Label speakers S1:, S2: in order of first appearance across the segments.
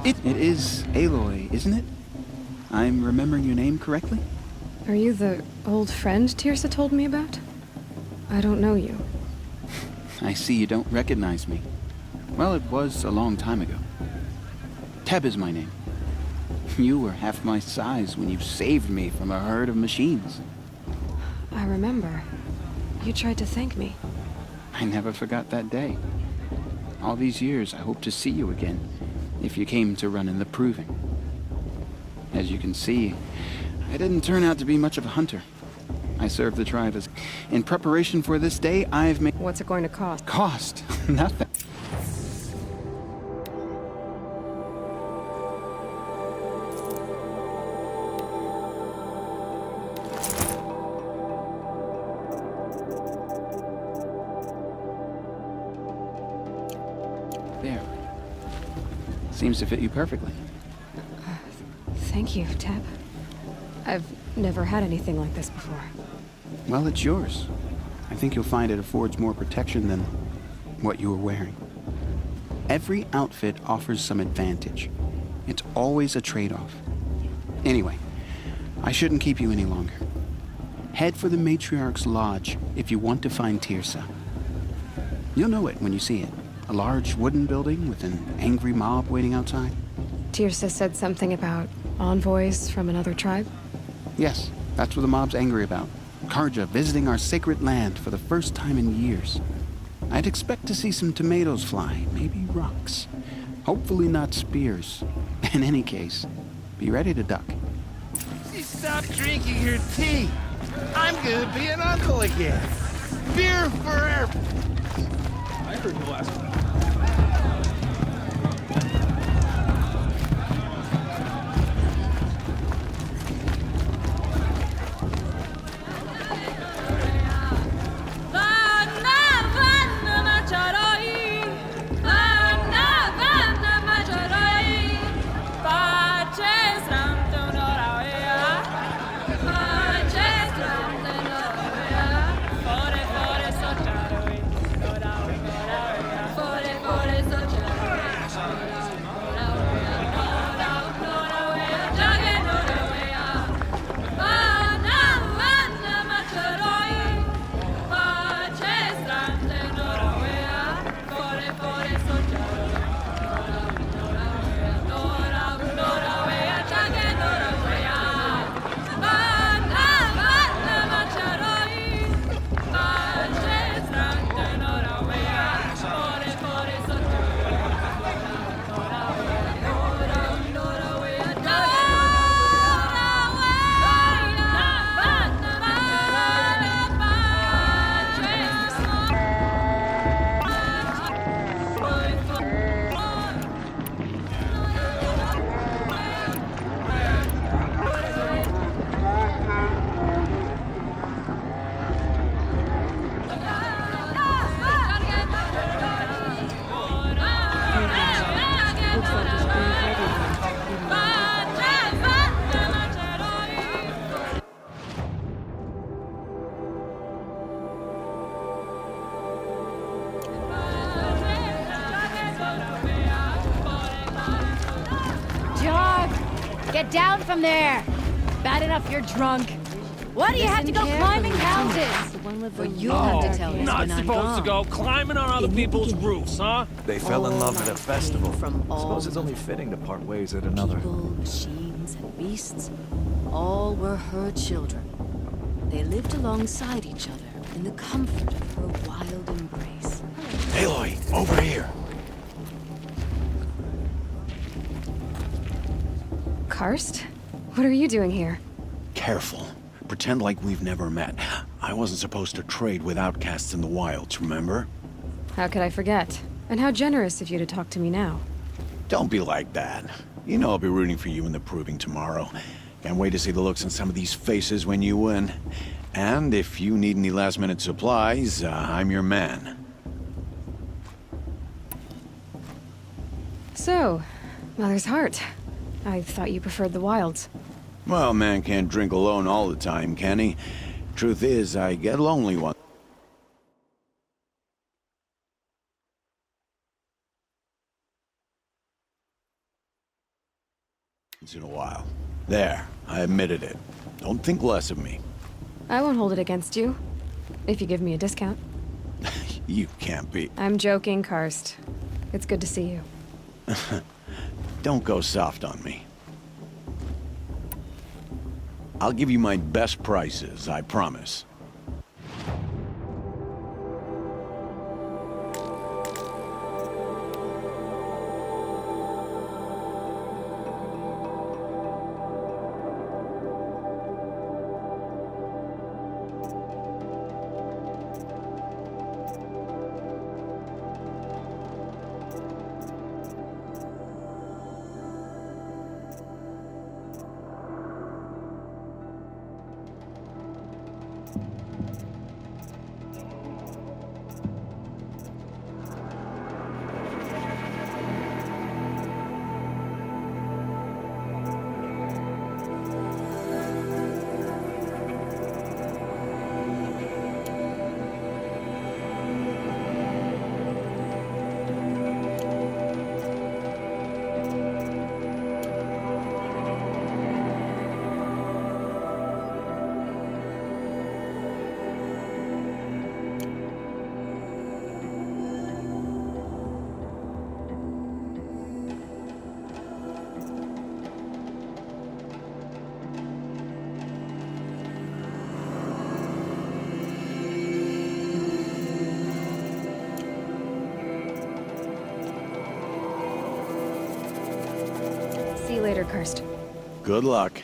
S1: It is Aloy, isn't it? I'm remembering your name correctly?
S2: Are you the old friend Tirsa told me about? I don't know you.
S1: I see you don't recognize me. Well, it was a long time ago. Teb is my name. You were half my size when you saved me from a herd of machines.
S2: I remember. You tried to thank me.
S1: I never forgot that day. All these years, I hope to see you again, if you came to run in the Proving. As you can see, I didn't turn out to be much of a hunter. I served the tribe as... In preparation for this day, I've made...
S2: What's it going to cost?
S1: Cost? Nothing. There. Seems to fit you perfectly.
S2: Thank you, Teb. I've never had anything like this before.
S1: Well, it's yours. I think you'll find it affords more protection than what you were wearing. Every outfit offers some advantage. It's always a trade-off. Anyway, I shouldn't keep you any longer. Head for the Matriarch's Lodge if you want to find Tirsa. You'll know it when you see it. A large wooden building with an angry mob waiting outside.
S2: Tirsa said something about envoys from another tribe?
S1: Yes, that's what the mob's angry about. Carja visiting our sacred land for the first time in years. I'd expect to see some tomatoes fly, maybe rocks. Hopefully not spears. In any case, be ready to duck.
S3: She stopped drinking her tea. I'm gonna be an uncle again. Beer forever.
S4: I heard the last one.
S5: Get down from there! Bad enough you're drunk. Why do you have to go climbing houses? For you have to tell us
S4: Not
S5: when I'm
S4: supposed to
S5: gone.
S4: go climbing on other people's roofs, huh?
S6: They fell in love at a festival.
S5: From all
S6: Suppose it's only fitting to part ways at another.
S5: people, machines, and beasts, all were her children. They lived alongside each other in the comfort of her wild embrace.
S6: Aloy, over here.
S2: Karst? What are you doing here?
S6: Careful. Pretend like we've never met. I wasn't supposed to trade with outcasts in the wilds, remember?
S2: How could I forget? And how generous of you to talk to me now.
S6: Don't be like that. You know I'll be rooting for you in the Proving tomorrow. Can't wait to see the looks on some of these faces when you win. And if you need any last-minute supplies, I'm your man.
S2: So, Mother's Heart. I thought you preferred the wilds.
S6: Well, man can't drink alone all the time, can he? Truth is, I get lonely once. once in a while. There, I admitted it. Don't think less of me.
S2: I won't hold it against you. If you give me a discount.
S6: You can't be.
S2: I'm joking, Karst. It's good to see you.
S6: Don't go soft on me. I'll give you my best prices, I promise.
S2: See you later, Karst.
S6: Good luck.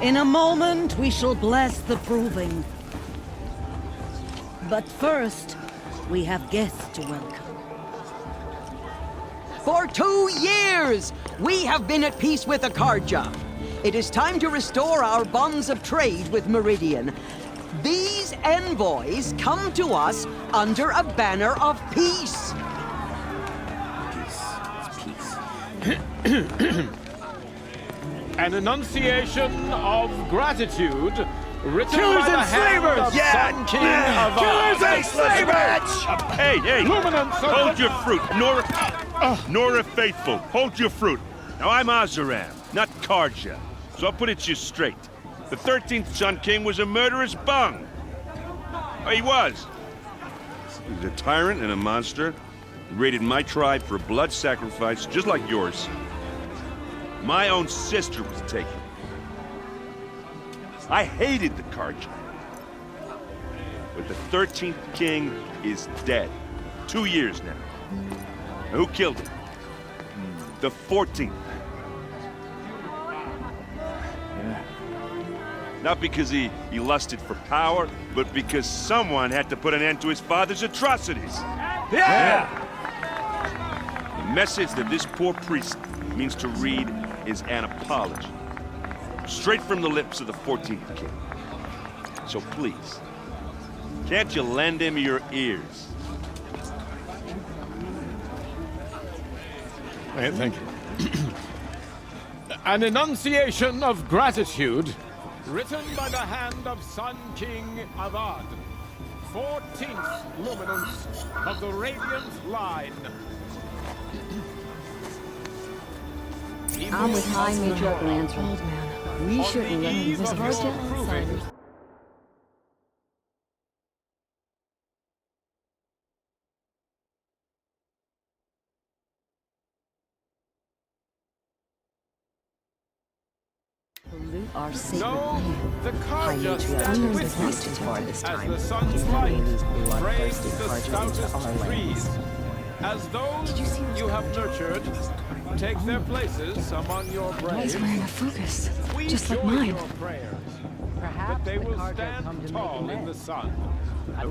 S7: In a moment, we shall bless the proving. But first, we have guests to welcome.
S8: For 2 years, we have been at peace with Akarja. It is time to restore our bonds of trade with Meridian. These envoys come to us under a banner of peace.
S4: An enunciation of gratitude written
S3: Killers
S4: by the
S3: and
S4: hand
S3: slavers!
S4: of Sun King of
S3: Killers and slavers!
S9: Hey,
S4: Luminance of
S9: hold
S4: the-
S9: your fruit. Nora Faithful, hold your fruit. Now, I'm Oseram, not Karja, so I'll put it to you straight. The 13th Sun King was a murderous bung. Oh, he was. He was a tyrant and a monster. He raided my tribe for a blood sacrifice, just like yours. My own sister was taken. I hated the Karja. But the 13th king is dead. 2 years now. Now, who killed him? The 14th. Not because he lusted for power, but because someone had to put an end to his father's atrocities.
S4: Yeah!
S9: The message that this poor priest means to read is an apology. Straight from the lips of the 14th king. So please, can't you lend him your ears?
S4: Thank you. An enunciation of gratitude, written by the hand of Sun King Avad, 14th luminance of the Radiant Line.
S5: I'm with High Major Lancer.
S2: Old man.
S5: We
S4: On
S5: shouldn't
S4: the
S5: let him
S4: eve
S5: visit
S4: of
S5: our
S4: your
S5: town.
S4: proving
S5: Pollute our sacred
S4: No,
S5: land.
S4: the Karja stand
S2: Unknown
S4: with you
S2: disease to tell
S5: this
S4: as
S5: time.
S4: the sun's
S5: It's
S4: light
S5: these
S4: frames
S5: bloodthirsty
S4: the
S5: Karja into
S4: stoutest
S5: our lands.
S4: trees. As those you have nurtured take their places among your
S2: He's
S4: braves,
S2: wearing a focus,
S4: we
S2: just like
S4: join
S2: mine.
S4: your prayers that they will stand tall in the sun.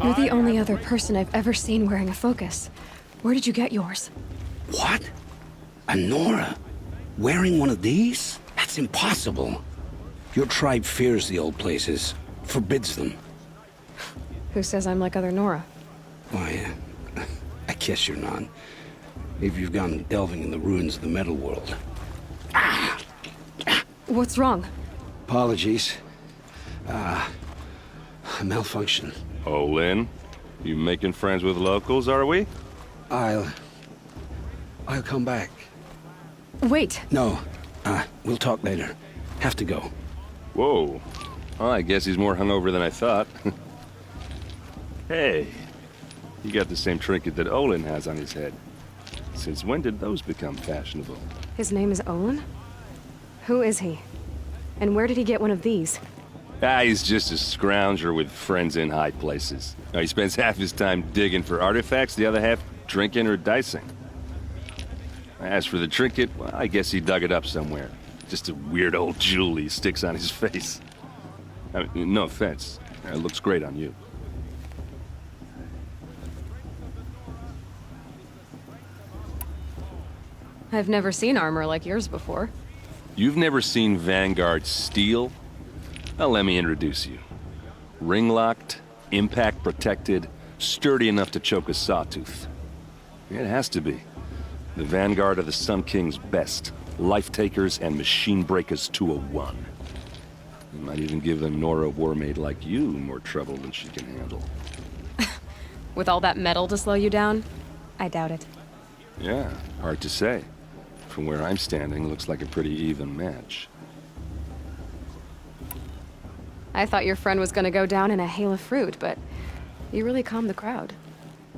S2: You're the only other person I've ever seen wearing a focus. Where did you get yours?
S10: What? A Nora? Wearing one of these? That's impossible. Your tribe fears the old places, forbids them.
S2: Who says I'm like other Nora?
S10: Why, I guess you're not. If you've gone delving in the ruins of the metal world.
S2: What's wrong?
S10: Apologies. A malfunction.
S9: Oh, Lynn, you making friends with locals, are we?
S10: I'll come back.
S2: Wait!
S10: No, we'll talk later. Have to go.
S9: Whoa. Well, I guess he's more hungover than I thought. Hey, you got the same trinket that Olin has on his head. Since when did those become fashionable?
S2: His name is Olin? Who is he? And where did he get one of these?
S9: He's just a scrounger with friends in high places. He spends half his time digging for artifacts, the other half drinking or dicing. As for the trinket, well, I guess he dug it up somewhere. Just a weird old jewel he sticks on his face. I mean, no offense. It looks great on you.
S2: I've never seen armor like yours before.
S9: You've never seen Vanguard steel? Well, let me introduce you. Ring-locked, impact-protected, sturdy enough to choke a sawtooth. It has to be. The Vanguard of the Sun King's best. Life-takers and machine-breakers to a one. You might even give a Nora warmaid like you more trouble than she can handle.
S2: With all that metal to slow you down? I doubt it.
S9: Yeah, hard to say. From where I'm standing, looks like a pretty even match.
S2: I thought your friend was gonna go down in a hail of fruit, but you really calmed the crowd.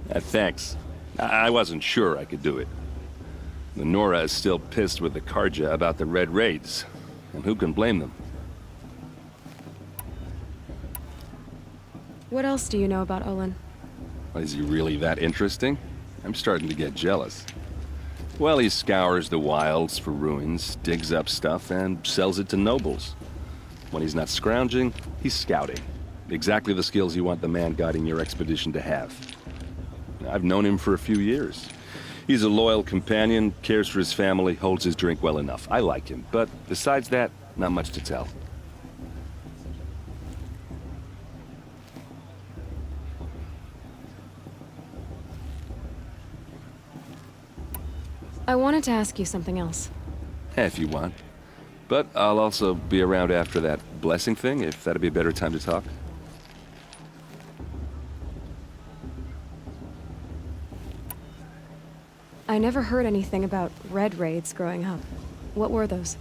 S9: Thanks. I wasn't sure I could do it. The Nora is still pissed with the Karja about the Red Raids, and who can blame them?
S2: What else do you know about Olin?
S9: Is he really that interesting? I'm starting to get jealous. Well, he scours the wilds for ruins, digs up stuff, and sells it to nobles. When he's not scrounging, he's scouting. Exactly the skills you want the man guiding your expedition to have. I've known him for a few years. He's a loyal companion, cares for his family, holds his drink well enough. I like him, but besides that, not much to tell.
S2: I wanted to ask you something else.
S9: If you want. But I'll also be around after that blessing thing, if that'd be a better time to talk.
S2: I never heard anything about Red Raids growing up. What were those?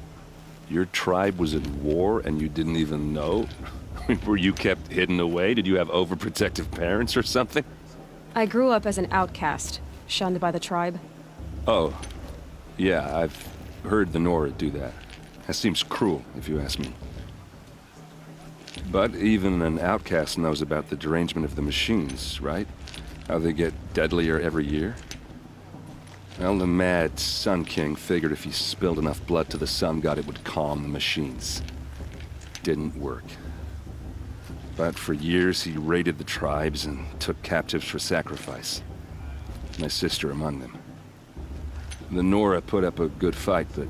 S9: Your tribe was at war and you didn't even know? Were you kept hidden away? Did you have overprotective parents or something?
S2: I grew up as an outcast, shunned by the tribe.
S9: Oh, yeah, I've heard the Nora do that. That seems cruel, if you ask me. But even an outcast knows about the derangement of the machines, right? How they get deadlier every year? Well, the mad Sun King figured if he spilled enough blood to the Sun God, it would calm the machines. Didn't work.
S11: But for years he raided the tribes and took captives for sacrifice. My sister among them. The Nora put up a good fight, but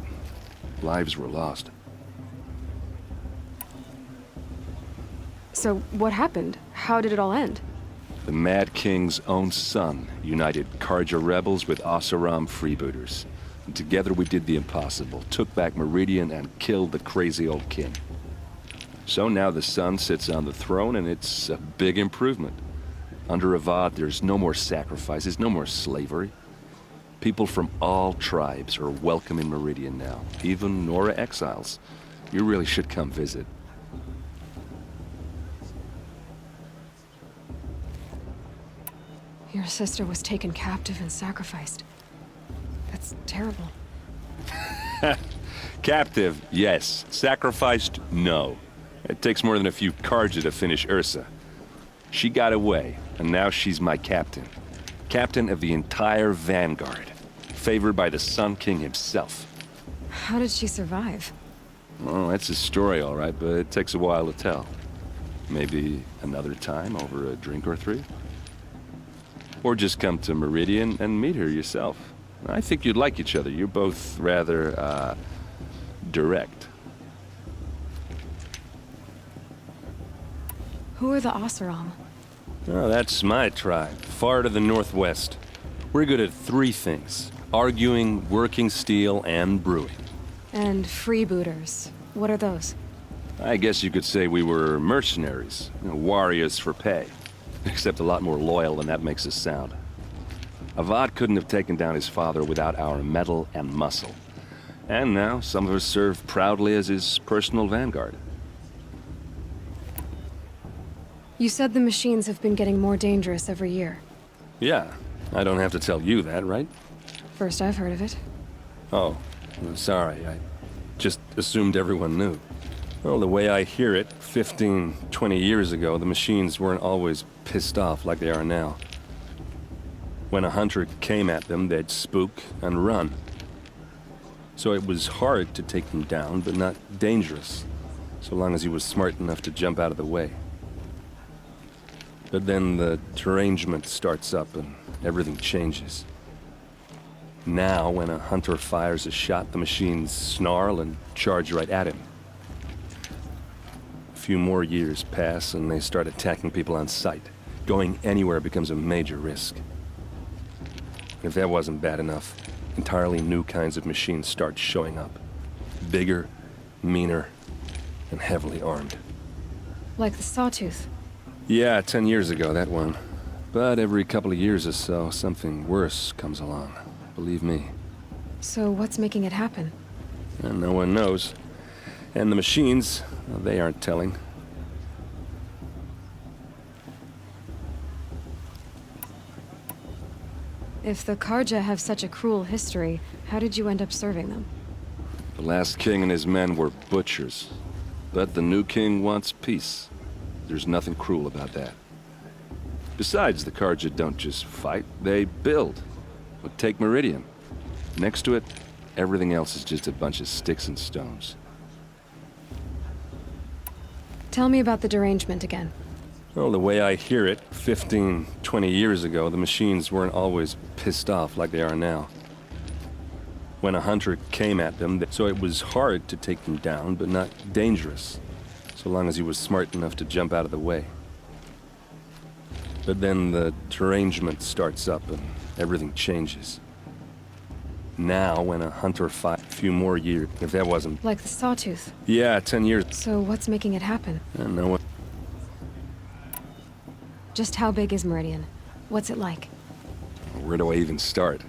S11: lives were lost.
S2: So, what happened? How did it all end?
S11: The Mad King's own son united Karja rebels with Oseram freebooters. And together we did the impossible, took back Meridian and killed the crazy old king. So now the son sits on the throne and it's a big improvement. Under Avad, there's no more sacrifices, no more slavery. People from all tribes are welcome in Meridian now, even Nora exiles. You really should come visit.
S2: Your sister was taken captive and sacrificed. That's terrible.
S11: Captive, yes. Sacrificed, no. It takes more than a few Karja to finish Ursa. She got away, and now she's my captain. Captain of the entire Vanguard. Favored by the Sun King himself.
S2: How did she survive?
S11: Well, that's a story, all right, but it takes a while to tell. Maybe another time over a drink or three? Or just come to Meridian and meet her yourself. I think you'd like each other. You're both rather, direct.
S2: Who are the Oseram?
S11: Oh, that's my tribe, far to the northwest. We're good at three things. Arguing, working steel, and brewing.
S2: And freebooters. What are those?
S11: I guess you could say we were mercenaries. Warriors for pay. Except a lot more loyal than that makes us sound. Avad couldn't have taken down his father without our metal and muscle. And now, some of us serve proudly as his personal vanguard.
S2: You said the machines have been getting more dangerous every year.
S11: Yeah, I don't have to tell you that, right?
S2: First I've heard of it.
S11: Oh, sorry, I just assumed everyone knew. Well, the way I hear it, 15, 20 years ago, the machines weren't always pissed off like they are now. When a hunter came at them, they'd spook and run. So it was hard to take them down, but not dangerous, so long as he was smart enough to jump out of the way. But then the derangement starts up and everything changes. Now, when a hunter fires a shot, the machines snarl and charge right at him. A few more years pass and they start attacking people on sight. Going anywhere becomes a major risk. If that wasn't bad enough, entirely new kinds of machines start showing up. Bigger, meaner, and heavily armed.
S2: Like the Sawtooth.
S11: Yeah, 10 years ago, that one. But every couple of years or so, something worse comes along. Believe me.
S2: So what's making it happen?
S11: And no one knows. And the machines, well, they aren't telling.
S2: If the Karja have such a cruel history, how did you end up serving them?
S11: The last king and his men were butchers. But the new king wants peace. There's nothing cruel about that. Besides, the Karja don't just fight, they build. But take Meridian. Next to it, everything else is just a bunch of sticks and stones.
S2: Tell me about the derangement again.
S11: Well, the way I hear it, 15, 20 years ago, the machines weren't always pissed off like they are now. When a hunter came at them, so it was hard to take them down, but not dangerous, so long as he was smart enough to jump out of the way. But then the derangement starts up and everything changes. Now, when a hunter fights a few more years, if that wasn't...
S2: Like the Sawtooth.
S11: Yeah, 10 years.
S2: So what's making it happen?
S11: I don't know what...
S2: Just how big is Meridian? What's it like?
S11: Where do I even start?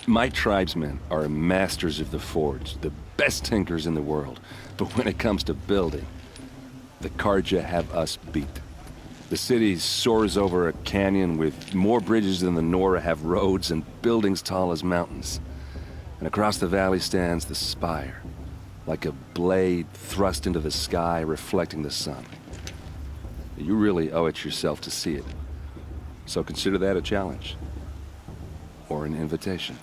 S11: My tribesmen are masters of the forge, the best tinkers in the world. But when it comes to building, the Karja have us beat. The city soars over a canyon with more bridges than the Nora have roads and buildings tall as mountains. And across the valley stands the spire, like a blade thrust into the sky reflecting the sun. You really owe it yourself to see it. So consider that a challenge. Or an invitation.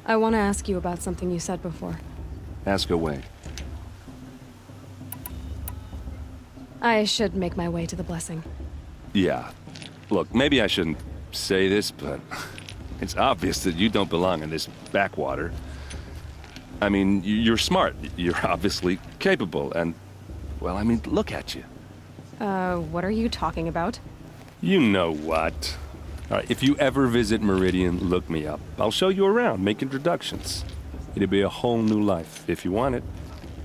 S2: I want to ask you about something you said before.
S11: Ask away.
S2: I should make my way to the blessing.
S11: Yeah. Look, maybe I shouldn't say this, but it's obvious that you don't belong in this backwater. I mean, you're smart. You're obviously capable, and, well, I mean, look at you.
S2: What are you talking about?
S11: You know what. All right, if you ever visit Meridian, look me up. I'll show you around, make introductions. It'll be a whole new life, if you want it.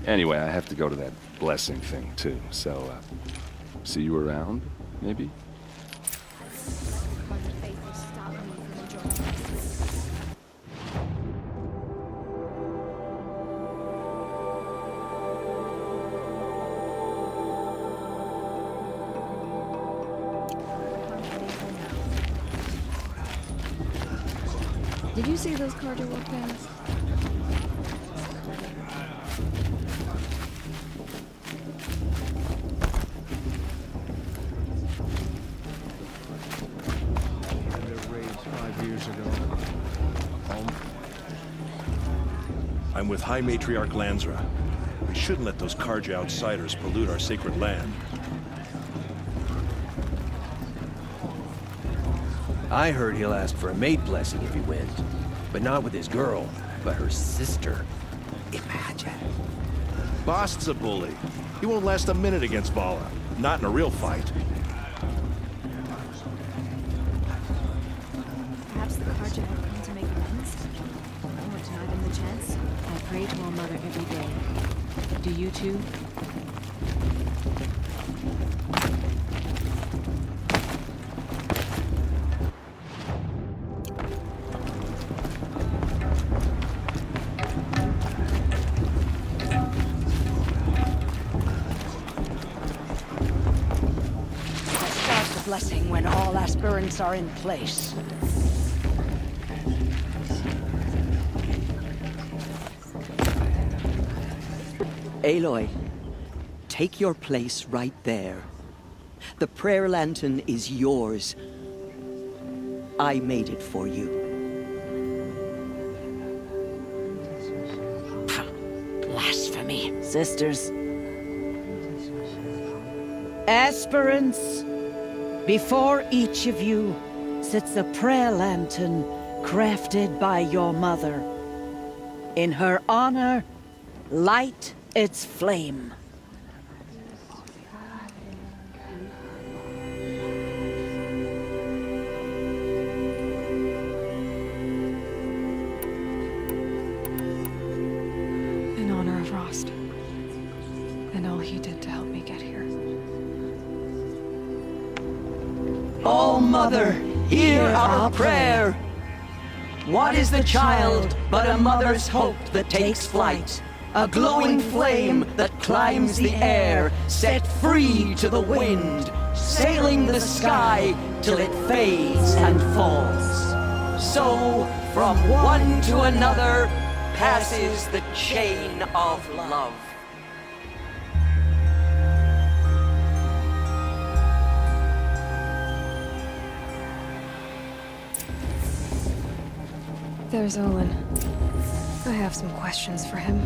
S11: Anyway, I have to go to that blessing thing, too, so, see you around, maybe?
S2: Did you see those Carja walk past?
S12: I'm with High Matriarch Lansra. We shouldn't let those Carja outsiders pollute our sacred land.
S13: I heard he'll ask for a maid blessing if he wins. But not with his girl, but her sister. Imagine.
S12: Bast's a bully. He won't last a minute against Vala. Not in a real fight.
S5: Perhaps the Carja have come to make amends? I won't deny them the chance. I pray to our mother every day. Do you too?
S7: Blessing when all aspirants are in place.
S8: Aloy, take your place right there. The prayer lantern is yours. I made it for you.
S7: Blasphemy. Sisters. Aspirants. Before each of you sits a prayer lantern crafted by your mother. In her honor, light its flame.
S2: In honor of Rost. And all he did to help me get here.
S8: Oh, Mother, hear our prayer. What is the child but a mother's hope that takes flight? A glowing flame that climbs the air, set free to the wind, sailing the sky till it fades and falls. So, from one to another, passes the chain of love.
S2: There's Olin. I have some questions for him.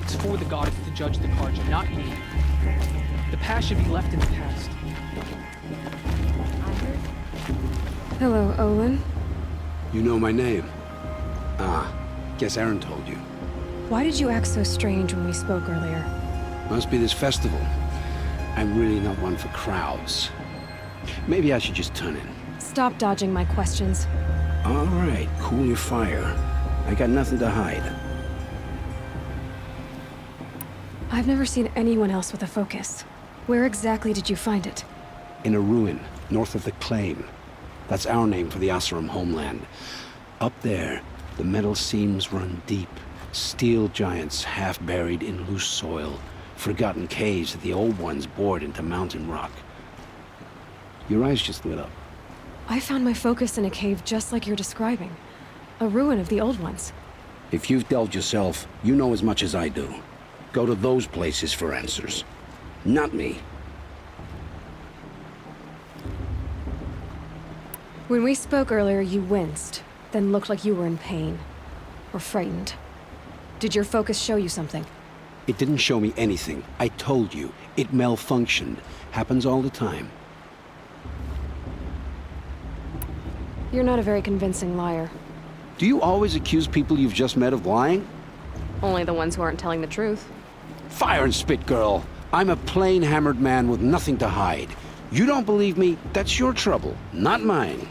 S14: It's for the gods to judge the Carja, not me. The past should be left in the past.
S2: Hello, Olin.
S10: You know my name? Ah, guess Aaron told you.
S2: Why did you act so strange when we spoke earlier?
S10: Must be this festival. I'm really not one for crowds. Maybe I should just turn in.
S2: Stop dodging my questions.
S10: All right, cool your fire. I got nothing to hide.
S2: I've never seen anyone else with a focus. Where exactly did you find it?
S10: In a ruin, north of the Claim. That's our name for the Oseram homeland. Up there, the metal seams run deep. Steel giants half buried in loose soil. Forgotten caves that the old ones bored into mountain rock. Your eyes just lit up.
S2: I found my focus in a cave just like you're describing. A ruin of the old ones.
S10: If you've delved yourself, you know as much as I do. Go to those places for answers. Not me.
S2: When we spoke earlier, you winced, then looked like you were in pain. Or frightened. Did your focus show you something?
S10: It didn't show me anything. I told you. It malfunctioned. Happens all the time.
S2: You're not a very convincing liar.
S10: Do you always accuse people you've just met of lying?
S2: Only the ones who aren't telling the truth.
S10: Fire and spit, girl. I'm a plain hammered man with nothing to hide. You don't believe me? That's your trouble, not mine.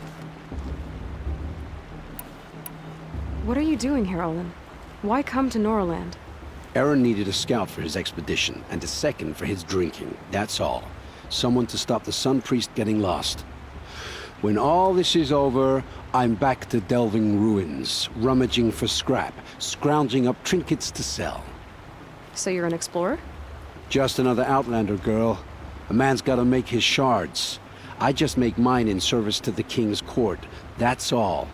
S2: What are you doing here, Olin? Why come to Noraland?
S10: Aaron needed a scout for his expedition, and a second for his drinking. That's all. Someone to stop the Sun Priest getting lost. When all this is over, I'm back to delving ruins, rummaging for scrap, scrounging up trinkets to sell.
S2: So you're an explorer?
S10: Just another Outlander, girl. A man's gotta make his shards. I just make mine in service to the King's court. That's all.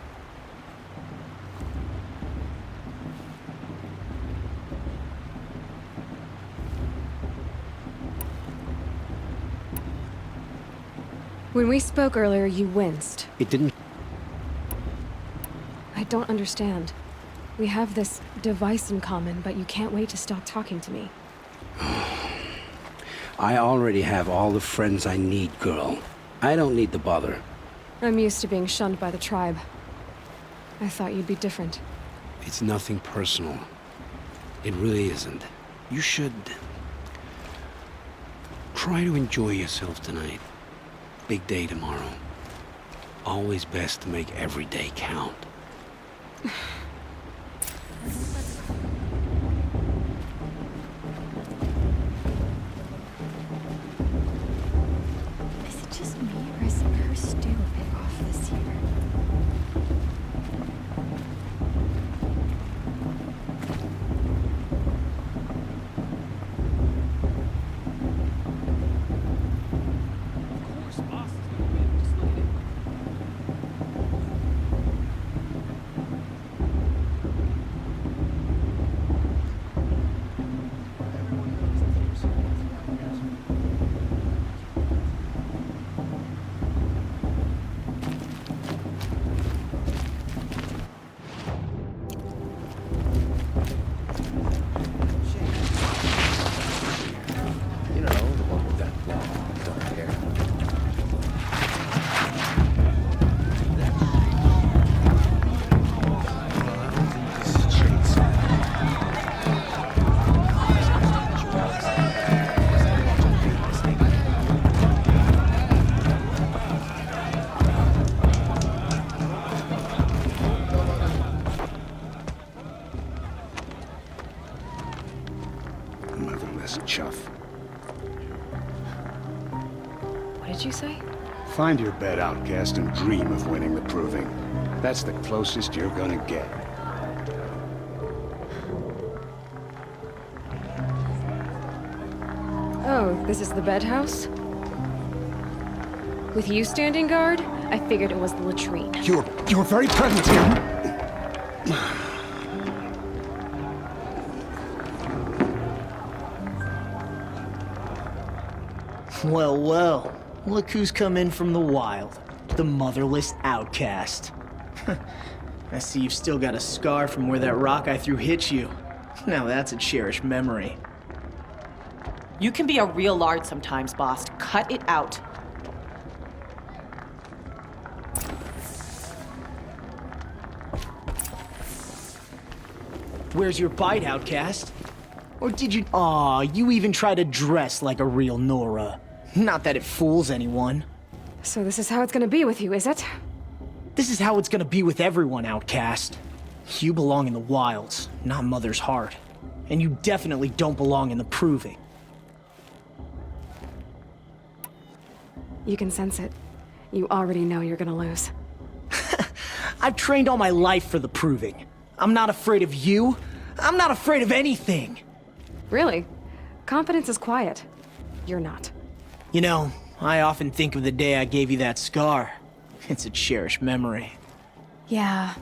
S2: When we spoke earlier, you winced.
S10: It didn't...
S2: I don't understand. We have this device in common, but you can't wait to stop talking to me.
S10: I already have all the friends I need, girl. I don't need the bother.
S2: I'm used to being shunned by the tribe. I thought you'd be different.
S10: It's nothing personal. It really isn't. You should... try to enjoy yourself tonight. Big day tomorrow. Always best to make every day count.
S15: Is it just me, or is her stew a bit off this year?
S10: Motherless chuff.
S2: What did you say?
S10: Find your bed, outcast, and dream of winning the proving. That's the closest you're gonna get.
S2: Oh, this is the bedhouse? With you standing guard, I figured it was the latrine.
S10: You're very present here.
S16: Well, well. Look who's come in from the wild. The motherless outcast. I see you've still got a scar from where that rock I threw hit you. Now that's a cherished memory.
S17: You can be a real lard sometimes, boss. Cut it out.
S16: Where's your bite, outcast? Or did you... Aw, you even try to dress like a real Nora. Not that it fools anyone.
S2: So this is how it's gonna be with you, is it?
S16: This is how it's gonna be with everyone, outcast. You belong in the wilds, not Mother's heart. And you definitely don't belong in the proving.
S2: You can sense it. You already know you're gonna lose.
S16: I've trained all my life for the proving. I'm not afraid of you. I'm not afraid of anything.
S2: Really? Confidence is quiet. You're not.
S16: You know, I often think of the day I gave you that scar. It's a cherished memory.
S2: Yeah.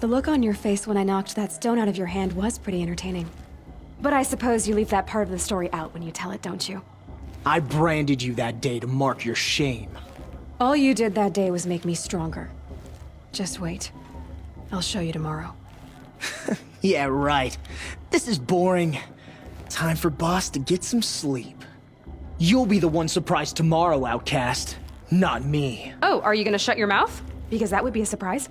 S2: The look on your face when I knocked that stone out of your hand was pretty entertaining. But I suppose you leave that part of the story out when you tell it, don't you?
S16: I branded you that day to mark your shame.
S2: All you did that day was make me stronger. Just wait. I'll show you tomorrow.
S16: Yeah, right. This is boring. Time for Boss to get some sleep. You'll be the one surprised tomorrow, Outcast. Not me.
S2: Oh, are you gonna shut your mouth? Because that would be a surprise.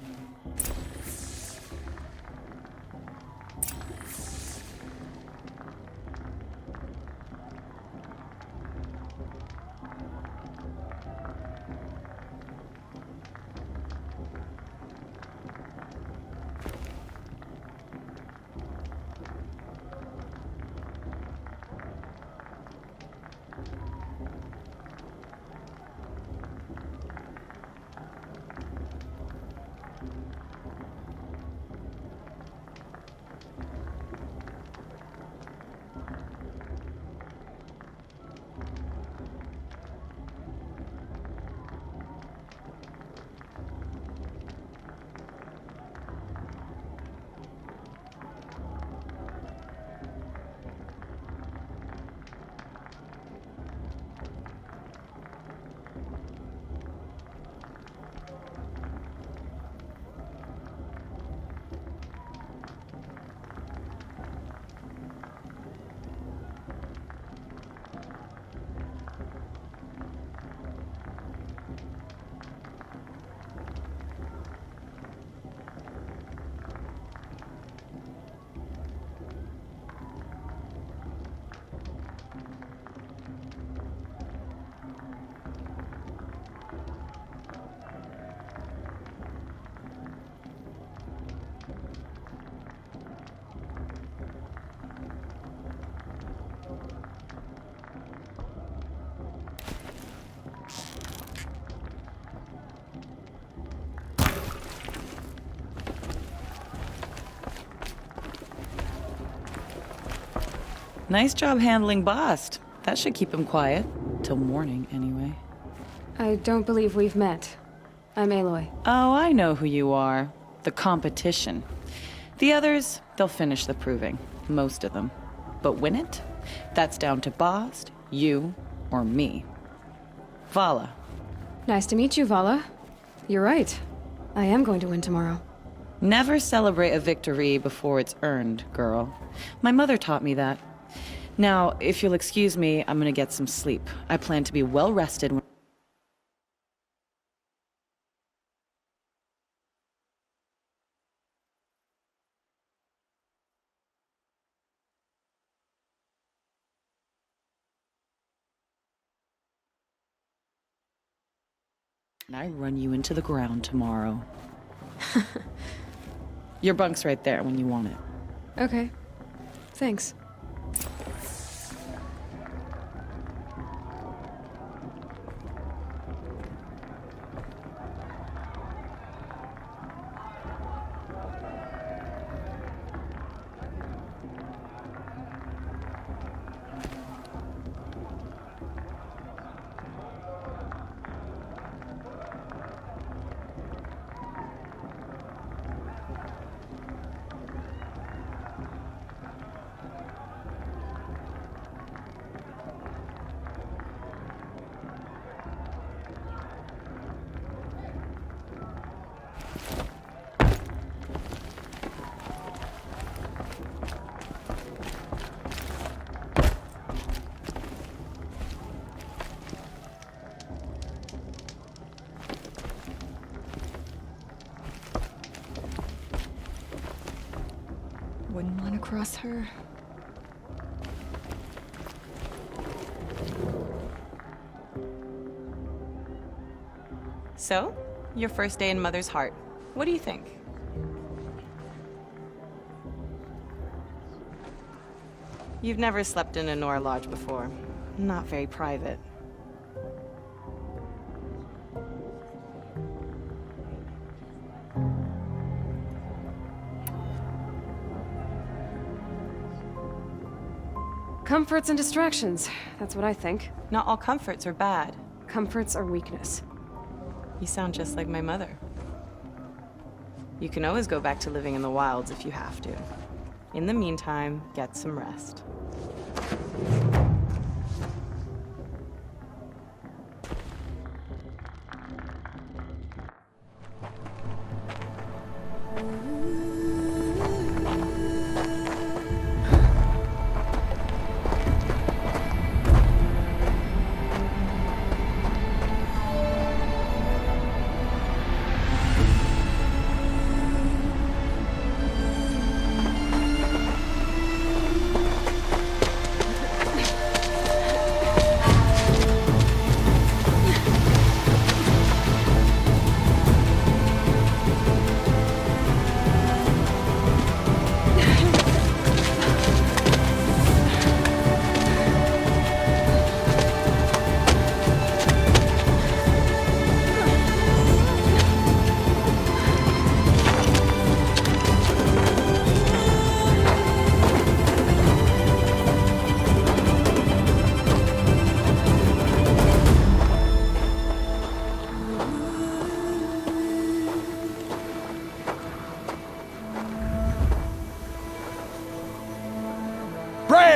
S17: Nice job handling Bast. That should keep him quiet. Till morning, anyway.
S2: I don't believe we've met. I'm Aloy.
S17: Oh, I know who you are. The competition. The others, they'll finish the proving. Most of them. But win it? That's down to Bast, you, or me. Vala.
S2: Nice to meet you, Vala. You're right. I am going to win tomorrow.
S17: Never celebrate a victory before it's earned, girl. My mother taught me that. Now, if you'll excuse me, I'm gonna get some sleep. I plan to be well rested when I run you into the ground tomorrow. Your bunk's right there when you want it.
S2: Okay. Thanks.
S15: Wouldn't want to cross her.
S17: So, your first day in Mother's Heart. What do you think? You've never slept in a Nora Lodge before. Not very private.
S2: Comforts and distractions. That's what I think.
S17: Not all comforts are bad.
S2: Comforts are weakness.
S17: You sound just like my mother. You can always go back to living in the wilds if you have to. In the meantime, get some rest.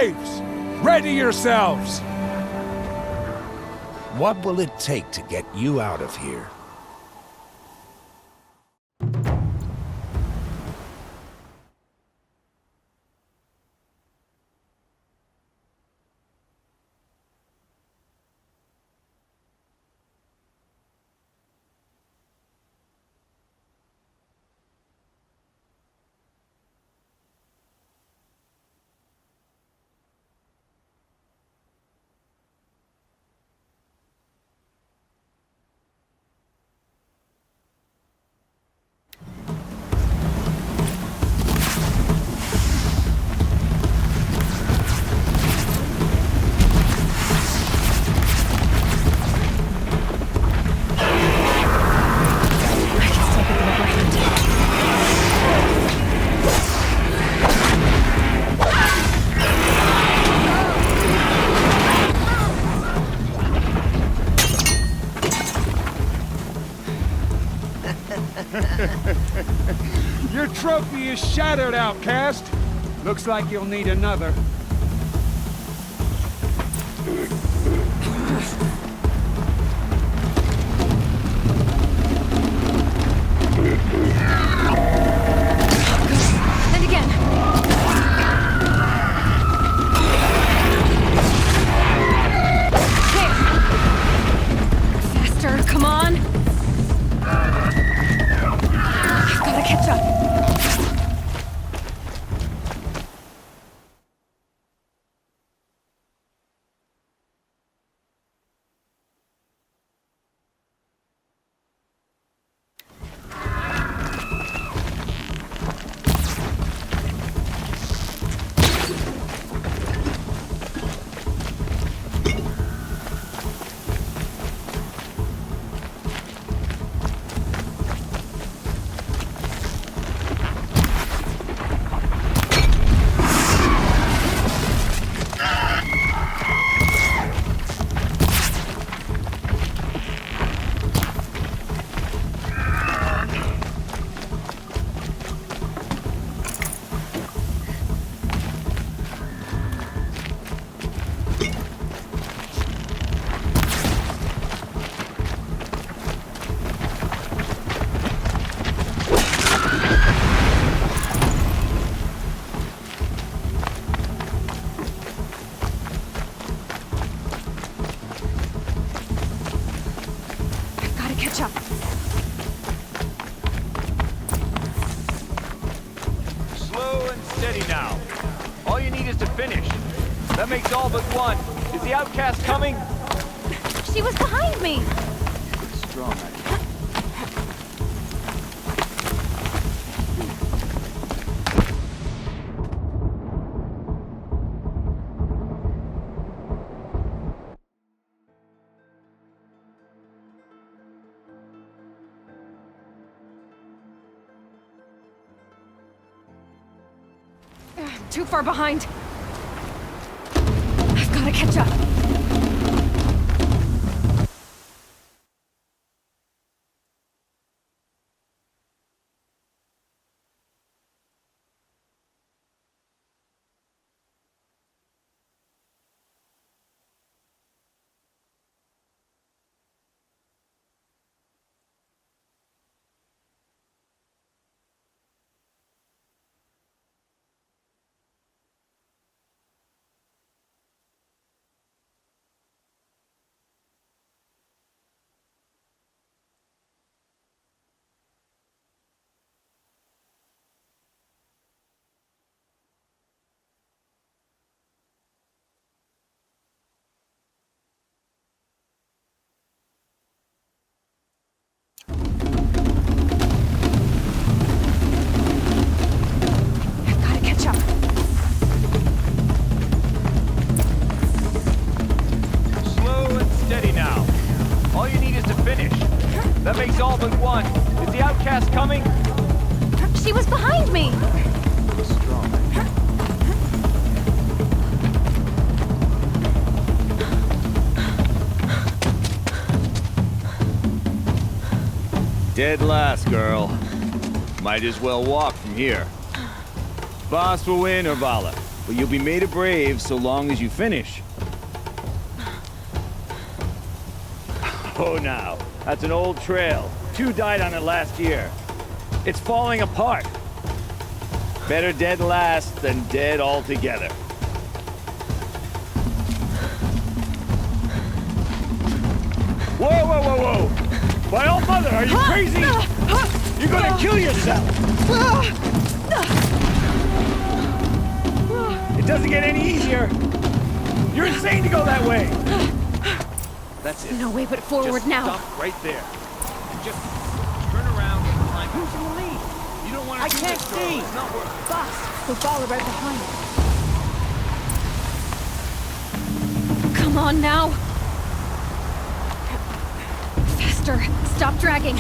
S18: Slaves! Ready yourselves!
S19: What will it take to get you out of here?
S18: Your trophy is shattered, outcast. Looks like you'll need another.
S2: And again. There. Faster, come on. I've got to catch up.
S20: Slow and steady now. All you need is to finish. That makes all but one. Is the outcast coming?
S2: She was behind me!
S20: Strong.
S2: Too far behind. I've got to catch up.
S20: That makes all but one. Is the outcast coming?
S2: She was behind me!
S20: Strong. Dead last, girl. Might as well walk from here. Boss will win or Vala. But you'll be made a brave so long as you finish. Oh, now. That's an old trail. 2 died on it last year. It's falling apart. Better dead last than dead altogether. Whoa, whoa, whoa, whoa! By all mother, are you crazy? You're gonna kill yourself! It doesn't get any easier! You're insane to go that way! That's it.
S2: No way but forward
S20: Just
S2: now.
S20: stop right there. And just turn around and climb. Who's in the lead? You don't want to do this, Charlie. It's not worth it.
S2: Boss, we'll follow right behind. Come on now. Faster. Stop dragging.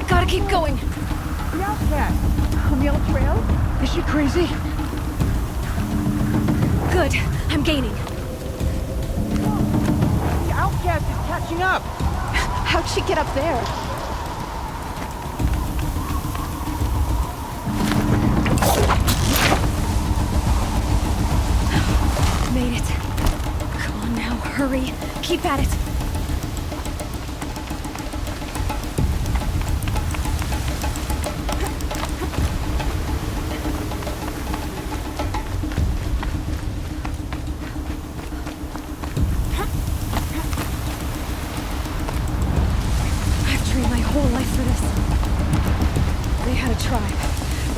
S2: Gotta keep going.
S7: The outcast. On the old trail? Is she crazy?
S2: Good. I'm gaining.
S7: The outcast is catching up.
S2: How'd she get up there? Made it. Come on now, hurry. Keep at it.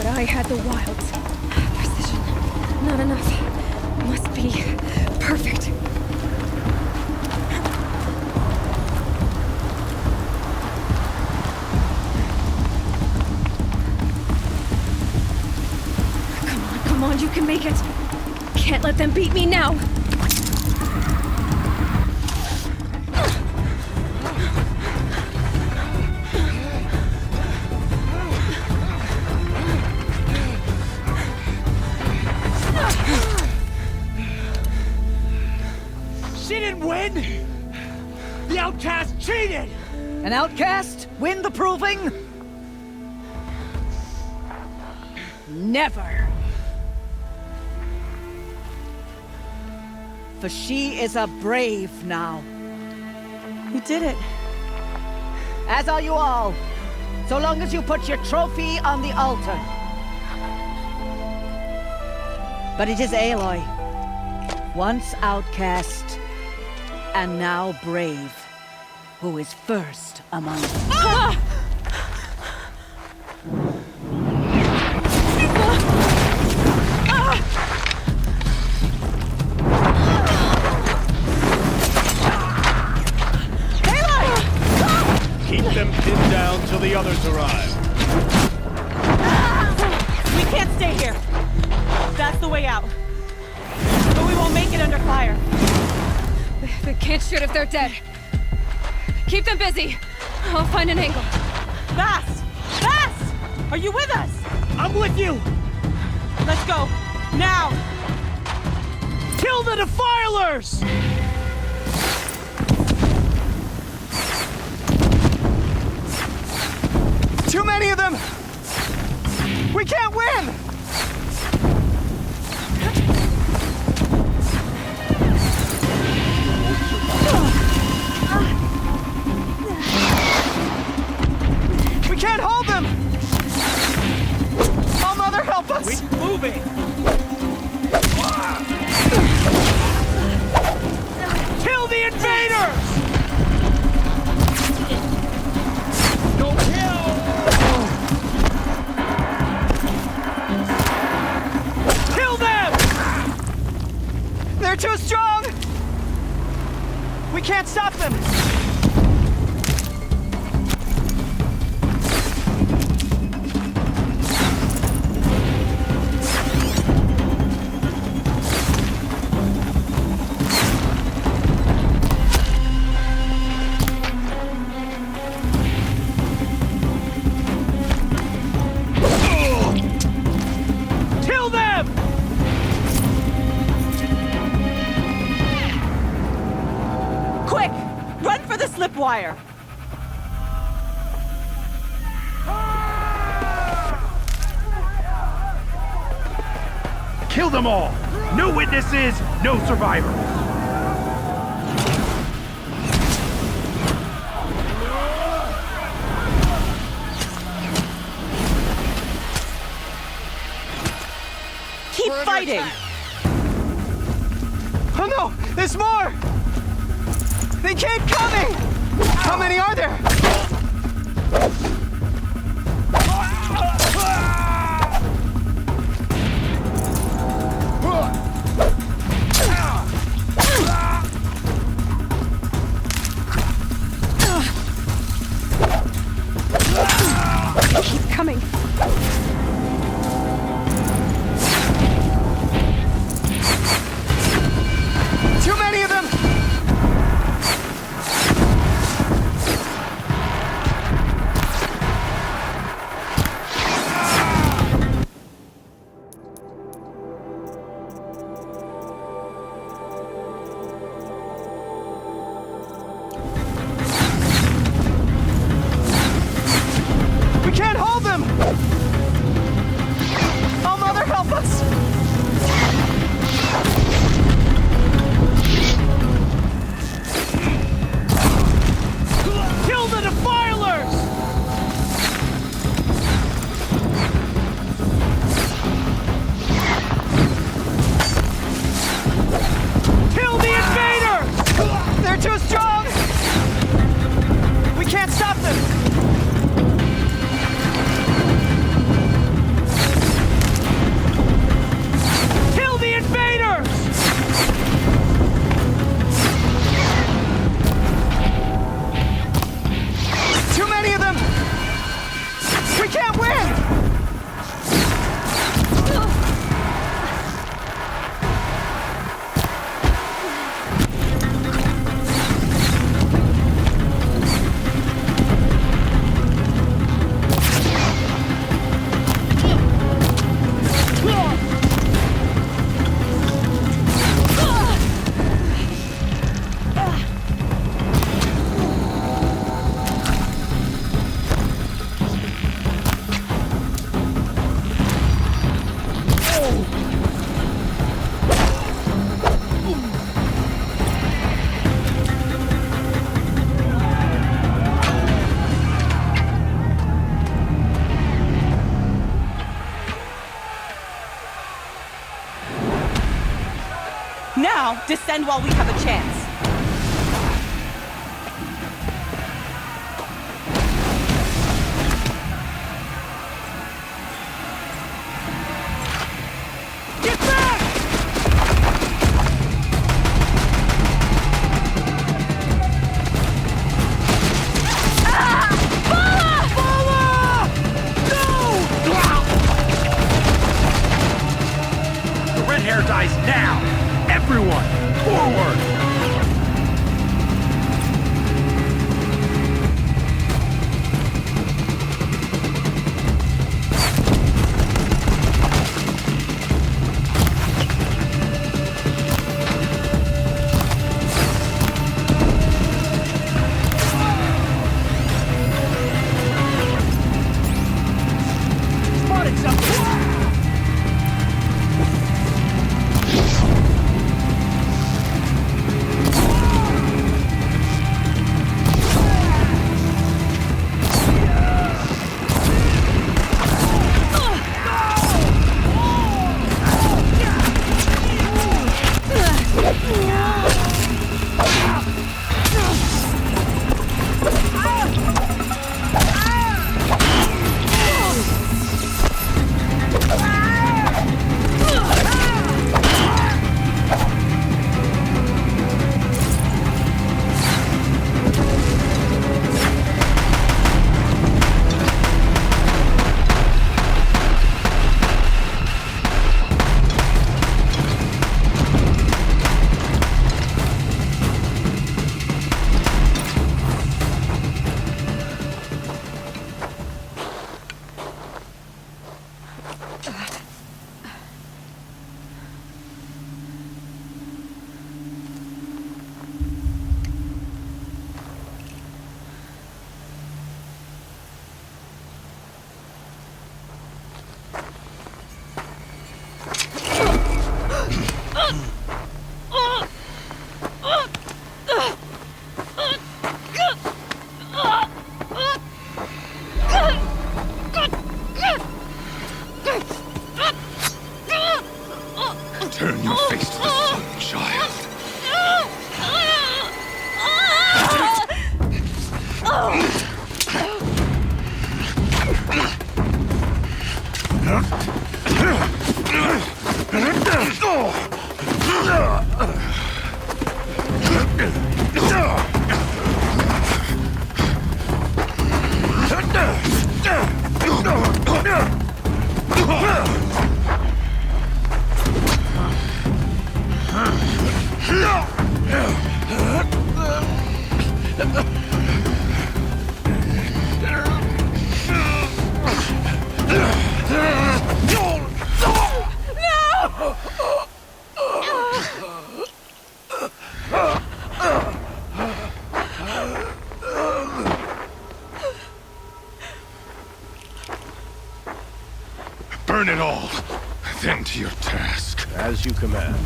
S2: I had the wilds. Precision. Not enough. Must be perfect. Come on, you can make it. Can't let them beat me now.
S8: The outcast cheated! An outcast win the proving? Never. For she is a brave now.
S17: You did it.
S8: As are you all. So long as you put your trophy on the altar. But it is Aloy. Once outcast, and now brave, who is first among them.
S2: Ah!
S12: Keep them pinned down till the others arrive.
S17: We can't stay here. That's the way out. But we won't make it under fire.
S2: They can't shoot if they're dead. Keep them busy. I'll find an angle.
S17: Fast! Fast! Are you with us?
S8: I'm with you!
S17: Let's go. Now!
S8: Kill the defilers!
S16: Too many of them! We can't win! We can't hold them! Oh, Mother, help us!
S8: We're moving! Kill the invaders!
S20: Don't kill!
S8: Kill them!
S16: They're too strong! We can't stop them!
S17: Wire.
S21: Kill them all! No witnesses, no survivors!
S8: Keep fighting!
S16: Oh no! There's more! They keep coming! How many are there?
S2: Keep coming.
S16: Too many of them! We can't hold them! Oh, Mother, help us!
S21: Kill the defilers!
S16: Kill the invaders! They're too strong! We can't stop them! Kill the invaders! Too many of them! We can't win!
S8: Now, descend while we have a chance.
S16: Get back!
S21: The red hair dies now! Everyone, forward!
S1: Burn it all, then to your task.
S13: As you command.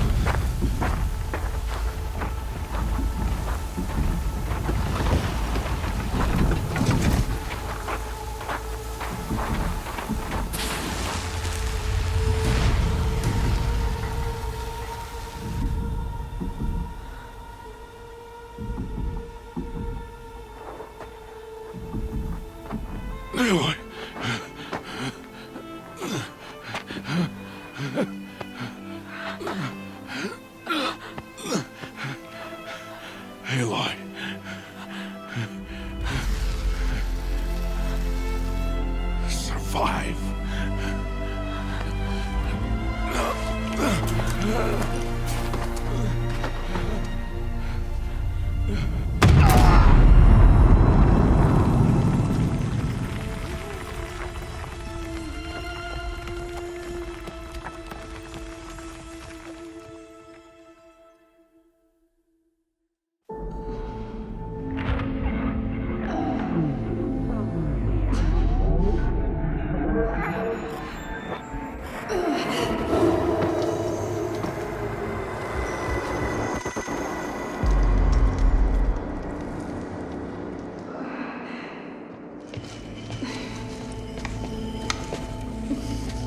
S1: Aloy. Aloy. Survive.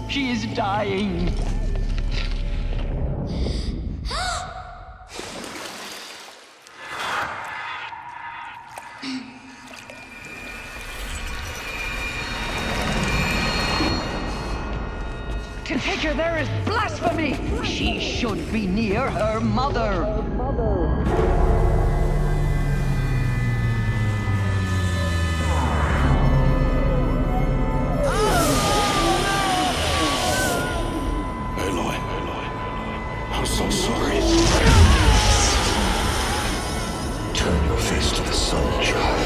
S8: She is dying. To take her there is blasphemy! She should be near her mother.
S1: I'm so sorry. Turn your face to the sun, child.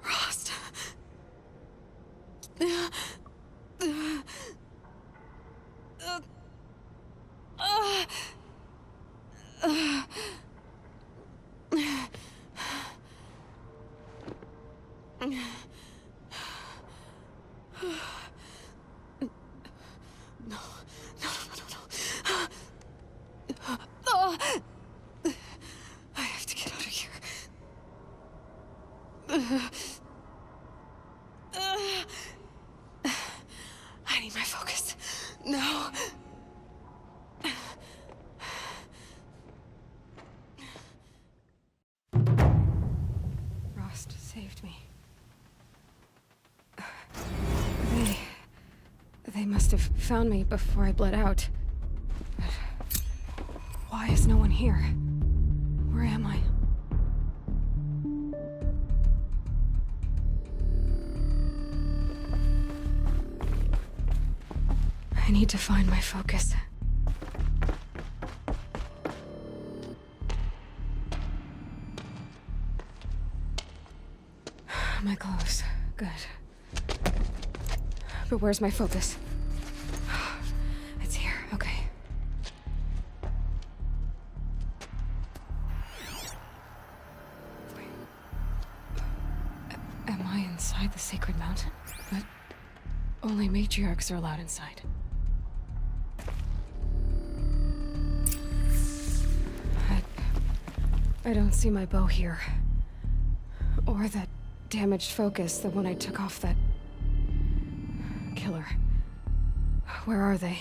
S2: Rost. I have to get out of here. I need my focus. No. Rost saved me. They must have found me before I bled out. But why is no one here? Where am I? I need to find my focus. My clothes. Good. But where's my focus? It's here. Okay. Wait. Am I inside the sacred mountain? But only matriarchs are allowed inside. I don't see my bow here. Or that damaged focus, the one I took off that killer. Where are they?